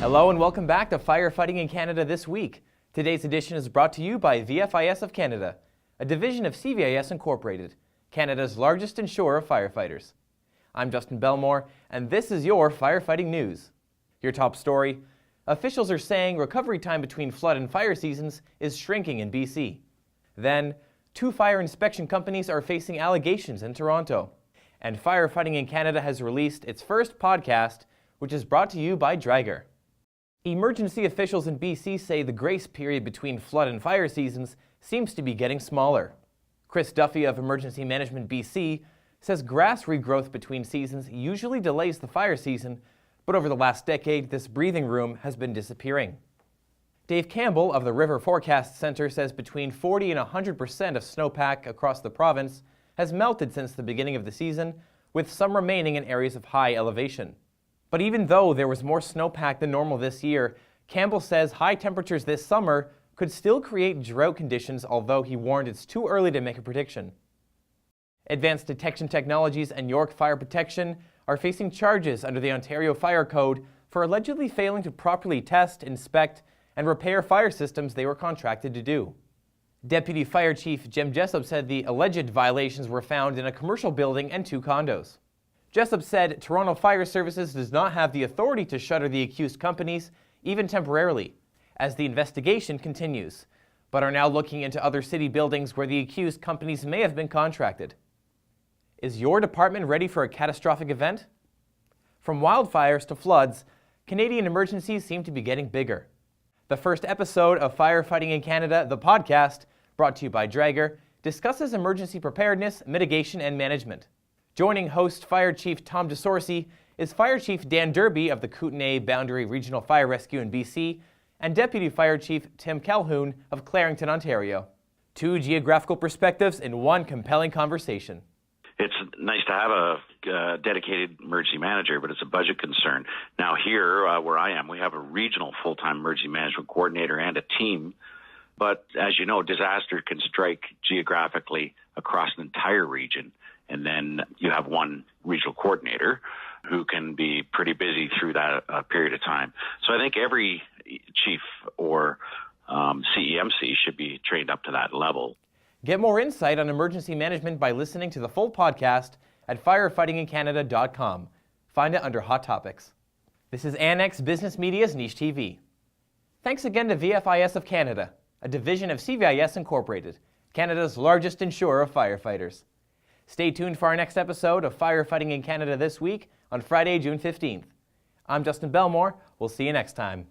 Hello and welcome back to Firefighting in Canada this week. Today's edition is brought to you by VFIS of Canada, a division of CVIS Incorporated, Canada's largest insurer of firefighters. I'm Justin Bellmore, and this is your firefighting news. Your top story: officials are saying recovery time between flood and fire seasons is shrinking in BC. Then, 2 fire inspection companies are facing allegations in Toronto. And Firefighting in Canada has released its first podcast, which is brought to you by Drager. Emergency officials in BC say the grace period between flood and fire seasons seems to be getting smaller. Chris Duffy of Emergency Management BC says grass regrowth between seasons usually delays the fire season, but over the last decade, this breathing room has been disappearing. Dave Campbell of the River Forecast Centre says between 40 and 100% of snowpack across the province has melted since the beginning of the season, with some remaining in areas of high elevation. But even though there was more snowpack than normal this year, Campbell says high temperatures this summer could still create drought conditions, although he warned it's too early to make a prediction. Advanced Detection Technologies and York Fire Protection are facing charges under the Ontario Fire Code for allegedly failing to properly test, inspect, and repair fire systems they were contracted to do. Deputy Fire Chief Jim Jessup said the alleged violations were found in a commercial building and 2 condos. Jessup said Toronto Fire Services does not have the authority to shutter the accused companies, even temporarily, as the investigation continues, but are now looking into other city buildings where the accused companies may have been contracted. Is your department ready for a catastrophic event? From wildfires to floods, Canadian emergencies seem to be getting bigger. The first episode of Firefighting in Canada, the podcast, brought to you by Drager, discusses emergency preparedness, mitigation, and management. Joining host Fire Chief Tom DeSorcy is Fire Chief Dan Derby of the Kootenay Boundary Regional Fire Rescue in BC and Deputy Fire Chief Tim Calhoun of Clarington, Ontario. 2 geographical perspectives in one compelling conversation. It's nice to have a dedicated emergency manager, but it's a budget concern. Now here, where I am, we have a regional full-time emergency management coordinator and a team. But as you know, disaster can strike geographically across an entire region. And then you have one regional coordinator who can be pretty busy through that period of time. So I think every chief or CEMC should be trained up to that level. Get more insight on emergency management by listening to the full podcast at firefightingincanada.com. Find it under Hot Topics. This is Annex Business Media's Niche TV. Thanks again to VFIS of Canada, a division of CVIS Incorporated, Canada's largest insurer of firefighters. Stay tuned for our next episode of Firefighting in Canada this week on Friday, June 15th. I'm Justin Bellmore. We'll see you next time.